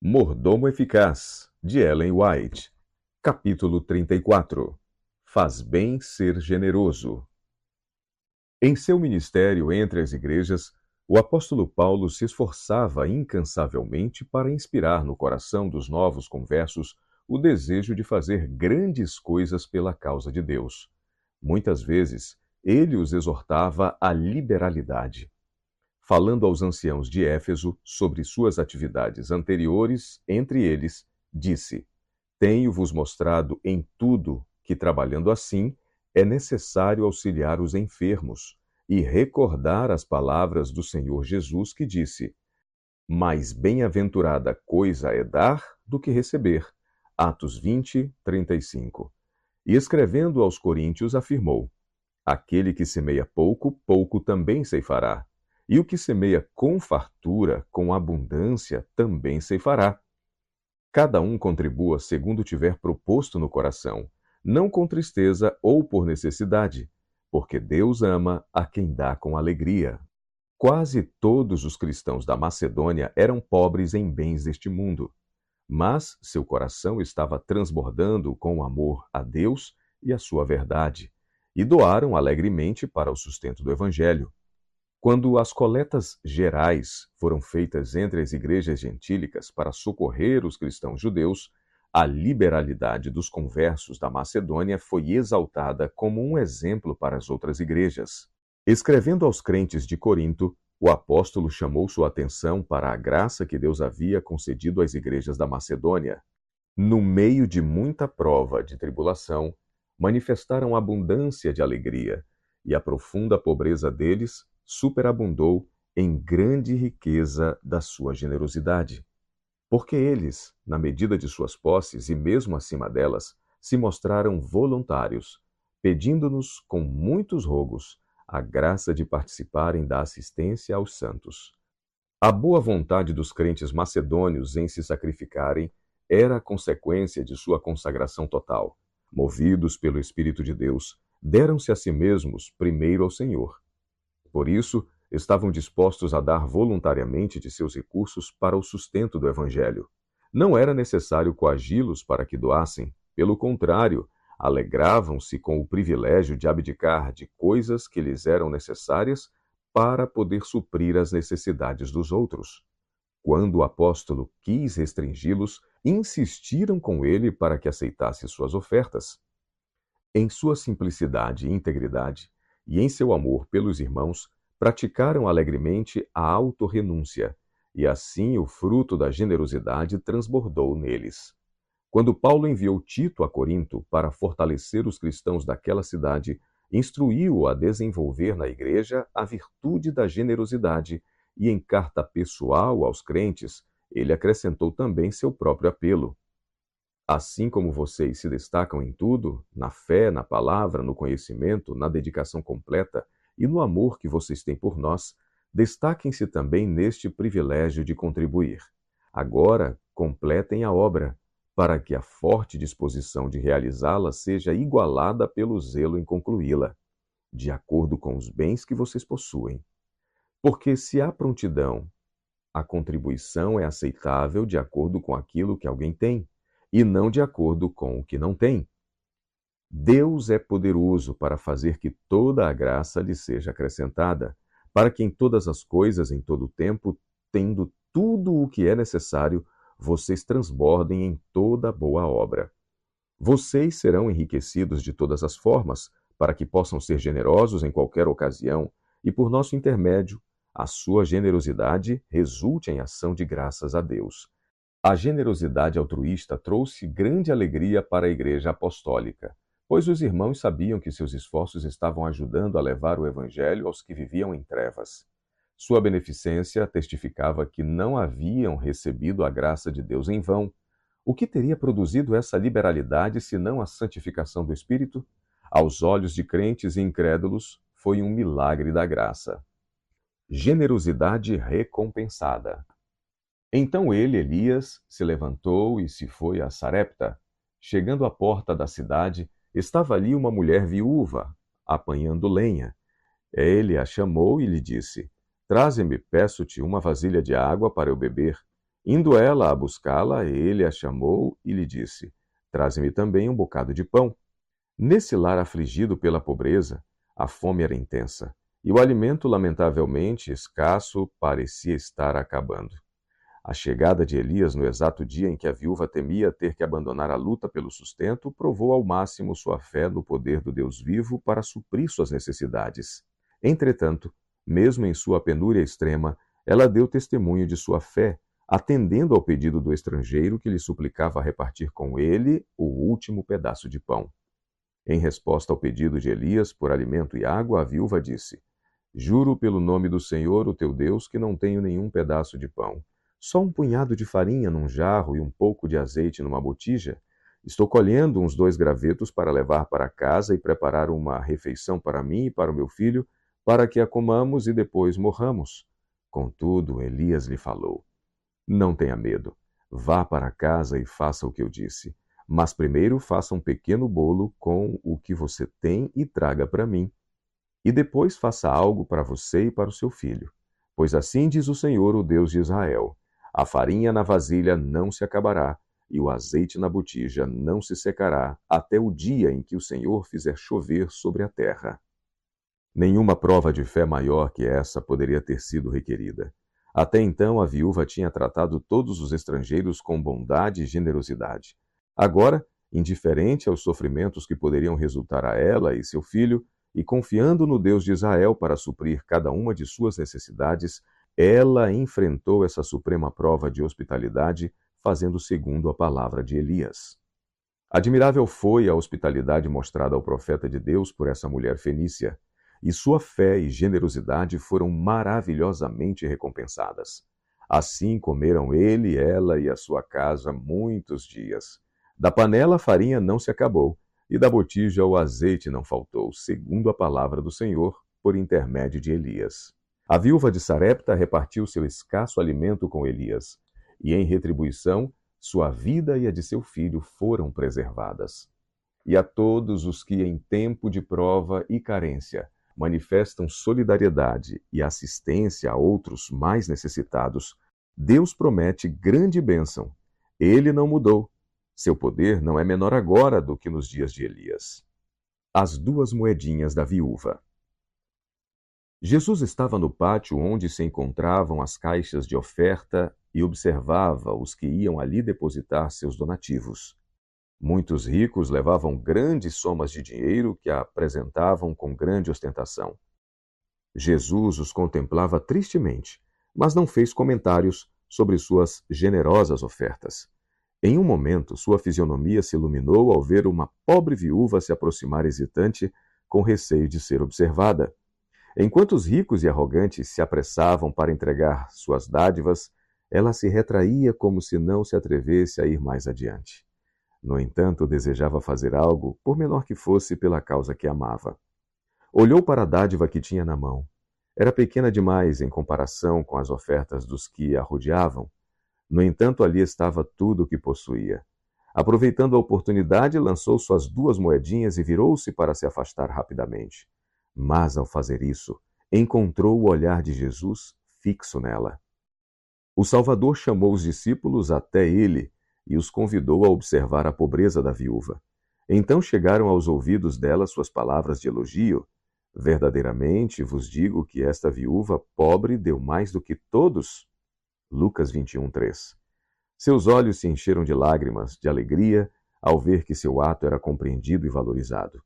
Mordomo Eficaz, de Ellen White. Capítulo 34. Faz bem ser generoso. Em seu ministério entre as igrejas, o apóstolo Paulo se esforçava incansavelmente para inspirar no coração dos novos conversos o desejo de fazer grandes coisas pela causa de Deus. Muitas vezes, ele os exortava à liberalidade. Falando aos anciãos de Éfeso sobre suas atividades anteriores, entre eles, disse: Tenho-vos mostrado em tudo que, trabalhando assim, é necessário auxiliar os enfermos e recordar as palavras do Senhor Jesus que disse: Mais bem-aventurada coisa é dar do que receber. Atos 20, 35. E escrevendo aos coríntios afirmou: Aquele que semeia pouco, pouco também ceifará. E o que semeia com fartura, com abundância, também ceifará. Cada um contribua segundo tiver proposto no coração, não com tristeza ou por necessidade, porque Deus ama a quem dá com alegria. Quase todos os cristãos da Macedônia eram pobres em bens deste mundo, mas seu coração estava transbordando com amor a Deus e a sua verdade, e doaram alegremente para o sustento do Evangelho. Quando as coletas gerais foram feitas entre as igrejas gentílicas para socorrer os cristãos judeus, a liberalidade dos conversos da Macedônia foi exaltada como um exemplo para as outras igrejas. Escrevendo aos crentes de Corinto, o apóstolo chamou sua atenção para a graça que Deus havia concedido às igrejas da Macedônia. No meio de muita prova de tribulação, manifestaram abundância de alegria, e a profunda pobreza deles superabundou em grande riqueza da sua generosidade. Porque eles, na medida de suas posses e mesmo acima delas, se mostraram voluntários, pedindo-nos com muitos rogos a graça de participarem da assistência aos santos. A boa vontade dos crentes macedônios em se sacrificarem era a consequência de sua consagração total. Movidos pelo Espírito de Deus, deram-se a si mesmos primeiro ao Senhor. Por isso, estavam dispostos a dar voluntariamente de seus recursos para o sustento do Evangelho. Não era necessário coagi-los para que doassem. Pelo contrário, alegravam-se com o privilégio de abdicar de coisas que lhes eram necessárias para poder suprir as necessidades dos outros. Quando o apóstolo quis restringi-los, insistiram com ele para que aceitasse suas ofertas. Em sua simplicidade e integridade, e em seu amor pelos irmãos, praticaram alegremente a autorrenúncia, e assim o fruto da generosidade transbordou neles. Quando Paulo enviou Tito a Corinto para fortalecer os cristãos daquela cidade, instruiu-o a desenvolver na igreja a virtude da generosidade, e em carta pessoal aos crentes, ele acrescentou também seu próprio apelo. Assim como vocês se destacam em tudo, na fé, na palavra, no conhecimento, na dedicação completa e no amor que vocês têm por nós, destaquem-se também neste privilégio de contribuir. Agora, completem a obra, para que a forte disposição de realizá-la seja igualada pelo zelo em concluí-la, de acordo com os bens que vocês possuem. Porque se há prontidão, a contribuição é aceitável de acordo com aquilo que alguém tem, e não de acordo com o que não tem. Deus é poderoso para fazer que toda a graça lhe seja acrescentada, para que em todas as coisas, em todo o tempo, tendo tudo o que é necessário, vocês transbordem em toda boa obra. Vocês serão enriquecidos de todas as formas, para que possam ser generosos em qualquer ocasião, e por nosso intermédio, a sua generosidade resulte em ação de graças a Deus. A generosidade altruísta trouxe grande alegria para a Igreja Apostólica, pois os irmãos sabiam que seus esforços estavam ajudando a levar o Evangelho aos que viviam em trevas. Sua beneficência testificava que não haviam recebido a graça de Deus em vão. O que teria produzido essa liberalidade senão a santificação do Espírito? Aos olhos de crentes e incrédulos, foi um milagre da graça. Generosidade recompensada. Então ele, Elias, se levantou e se foi a Sarepta. Chegando à porta da cidade, estava ali uma mulher viúva, apanhando lenha. Ele a chamou e lhe disse: Traze-me, peço-te, uma vasilha de água para eu beber. Indo ela a buscá-la, ele a chamou e lhe disse: Traze-me também um bocado de pão. Nesse lar afligido pela pobreza, a fome era intensa, e o alimento, lamentavelmente escasso, parecia estar acabando. A chegada de Elias no exato dia em que a viúva temia ter que abandonar a luta pelo sustento, provou ao máximo sua fé no poder do Deus vivo para suprir suas necessidades. Entretanto, mesmo em sua penúria extrema, ela deu testemunho de sua fé, atendendo ao pedido do estrangeiro que lhe suplicava repartir com ele o último pedaço de pão. Em resposta ao pedido de Elias por alimento e água, a viúva disse: Juro pelo nome do Senhor, o teu Deus, que não tenho nenhum pedaço de pão, só um punhado de farinha num jarro e um pouco de azeite numa botija. Estou colhendo uns 2 gravetos para levar para casa e preparar uma refeição para mim e para o meu filho, para que a comamos e depois morramos. Contudo, Elias lhe falou: Não tenha medo. Vá para casa e faça o que eu disse. Mas primeiro faça um pequeno bolo com o que você tem e traga para mim. E depois faça algo para você e para o seu filho. Pois assim diz o Senhor, o Deus de Israel: A farinha na vasilha não se acabará, e o azeite na botija não se secará, até o dia em que o Senhor fizer chover sobre a terra. Nenhuma prova de fé maior que essa poderia ter sido requerida. Até então, a viúva tinha tratado todos os estrangeiros com bondade e generosidade. Agora, indiferente aos sofrimentos que poderiam resultar a ela e seu filho, e confiando no Deus de Israel para suprir cada uma de suas necessidades, ela enfrentou essa suprema prova de hospitalidade, fazendo segundo a palavra de Elias. Admirável foi a hospitalidade mostrada ao profeta de Deus por essa mulher fenícia, e sua fé e generosidade foram maravilhosamente recompensadas. Assim comeram ele, ela e a sua casa muitos dias. Da panela a farinha não se acabou, e da botija o azeite não faltou, segundo a palavra do Senhor, por intermédio de Elias. A viúva de Sarepta repartiu seu escasso alimento com Elias, e em retribuição, sua vida e a de seu filho foram preservadas. E a todos os que em tempo de prova e carência manifestam solidariedade e assistência a outros mais necessitados, Deus promete grande bênção. Ele não mudou. Seu poder não é menor agora do que nos dias de Elias. As 2 moedinhas da viúva. Jesus estava no pátio onde se encontravam as caixas de oferta e observava os que iam ali depositar seus donativos. Muitos ricos levavam grandes somas de dinheiro que apresentavam com grande ostentação. Jesus os contemplava tristemente, mas não fez comentários sobre suas generosas ofertas. Em um momento, sua fisionomia se iluminou ao ver uma pobre viúva se aproximar hesitante, com receio de ser observada. Enquanto os ricos e arrogantes se apressavam para entregar suas dádivas, ela se retraía como se não se atrevesse a ir mais adiante. No entanto, desejava fazer algo, por menor que fosse, pela causa que amava. Olhou para a dádiva que tinha na mão. Era pequena demais em comparação com as ofertas dos que a rodeavam. No entanto, ali estava tudo o que possuía. Aproveitando a oportunidade, lançou suas 2 moedinhas e virou-se para se afastar rapidamente. Mas, ao fazer isso, encontrou o olhar de Jesus fixo nela. O Salvador chamou os discípulos até ele e os convidou a observar a pobreza da viúva. Então chegaram aos ouvidos dela suas palavras de elogio. Verdadeiramente vos digo que esta viúva pobre deu mais do que todos. Lucas 21:3. Seus olhos se encheram de lágrimas, de alegria, ao ver que seu ato era compreendido e valorizado.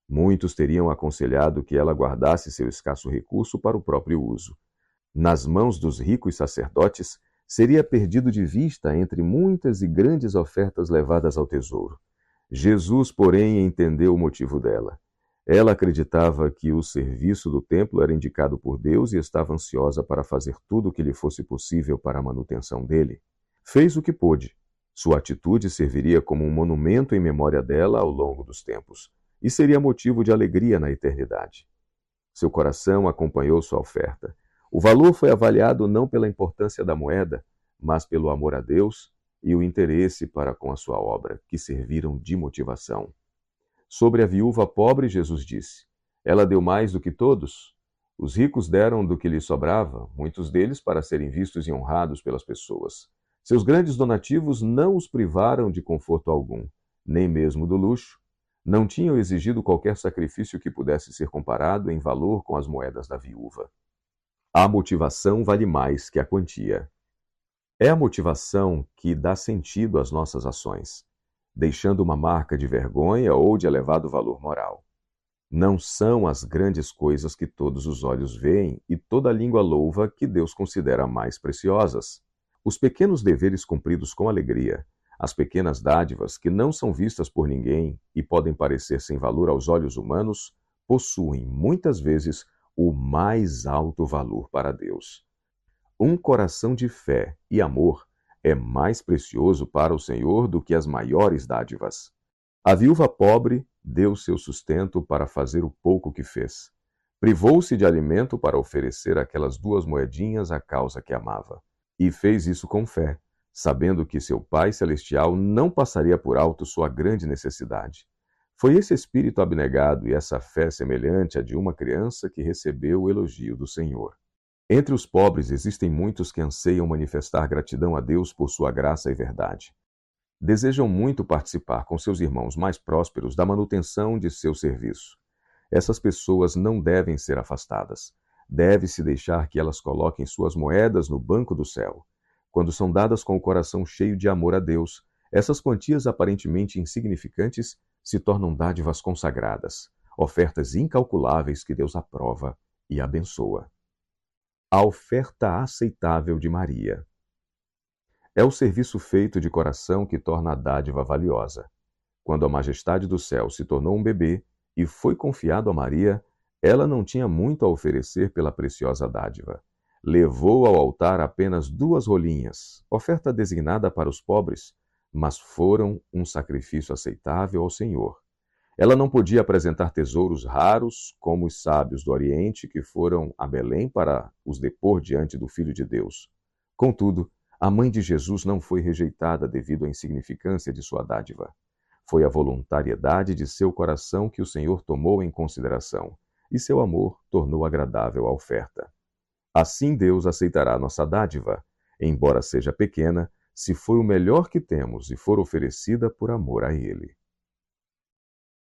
Muitos teriam aconselhado que ela guardasse seu escasso recurso para o próprio uso. Nas mãos dos ricos sacerdotes, seria perdido de vista entre muitas e grandes ofertas levadas ao tesouro. Jesus, porém, entendeu o motivo dela. Ela acreditava que o serviço do templo era indicado por Deus e estava ansiosa para fazer tudo o que lhe fosse possível para a manutenção dele. Fez o que pôde. Sua atitude serviria como um monumento em memória dela ao longo dos tempos, e seria motivo de alegria na eternidade. Seu coração acompanhou sua oferta. O valor foi avaliado não pela importância da moeda, mas pelo amor a Deus e o interesse para com a sua obra, que serviram de motivação. Sobre a viúva pobre, Jesus disse: Ela deu mais do que todos. Os ricos deram do que lhes sobrava, muitos deles para serem vistos e honrados pelas pessoas. Seus grandes donativos não os privaram de conforto algum, nem mesmo do luxo. Não tinham exigido qualquer sacrifício que pudesse ser comparado em valor com as moedas da viúva. A motivação vale mais que a quantia. É a motivação que dá sentido às nossas ações, deixando uma marca de vergonha ou de elevado valor moral. Não são as grandes coisas que todos os olhos veem e toda língua louva que Deus considera mais preciosas. Os pequenos deveres cumpridos com alegria, as pequenas dádivas que não são vistas por ninguém e podem parecer sem valor aos olhos humanos, possuem muitas vezes o mais alto valor para Deus. Um coração de fé e amor é mais precioso para o Senhor do que as maiores dádivas. A viúva pobre deu seu sustento para fazer o pouco que fez. Privou-se de alimento para oferecer aquelas 2 moedinhas à causa que amava. E fez isso com fé, sabendo que seu Pai Celestial não passaria por alto sua grande necessidade. Foi esse espírito abnegado e essa fé semelhante à de uma criança que recebeu o elogio do Senhor. Entre os pobres existem muitos que anseiam manifestar gratidão a Deus por sua graça e verdade. Desejam muito participar com seus irmãos mais prósperos da manutenção de seu serviço. Essas pessoas não devem ser afastadas. Deve-se deixar que elas coloquem suas moedas no banco do céu. Quando são dadas com o coração cheio de amor a Deus, essas quantias aparentemente insignificantes se tornam dádivas consagradas, ofertas incalculáveis que Deus aprova e abençoa. A oferta aceitável de Maria. É o serviço feito de coração que torna a dádiva valiosa. Quando a majestade do céu se tornou um bebê e foi confiado a Maria, ela não tinha muito a oferecer pela preciosa dádiva. Levou ao altar apenas 2 rolinhas, oferta designada para os pobres, mas foram um sacrifício aceitável ao Senhor. Ela não podia apresentar tesouros raros, como os sábios do Oriente que foram a Belém para os depor diante do Filho de Deus. Contudo, a mãe de Jesus não foi rejeitada devido à insignificância de sua dádiva. Foi a voluntariedade de seu coração que o Senhor tomou em consideração, e seu amor tornou agradável a oferta. Assim Deus aceitará nossa dádiva, embora seja pequena, se for o melhor que temos e for oferecida por amor a Ele.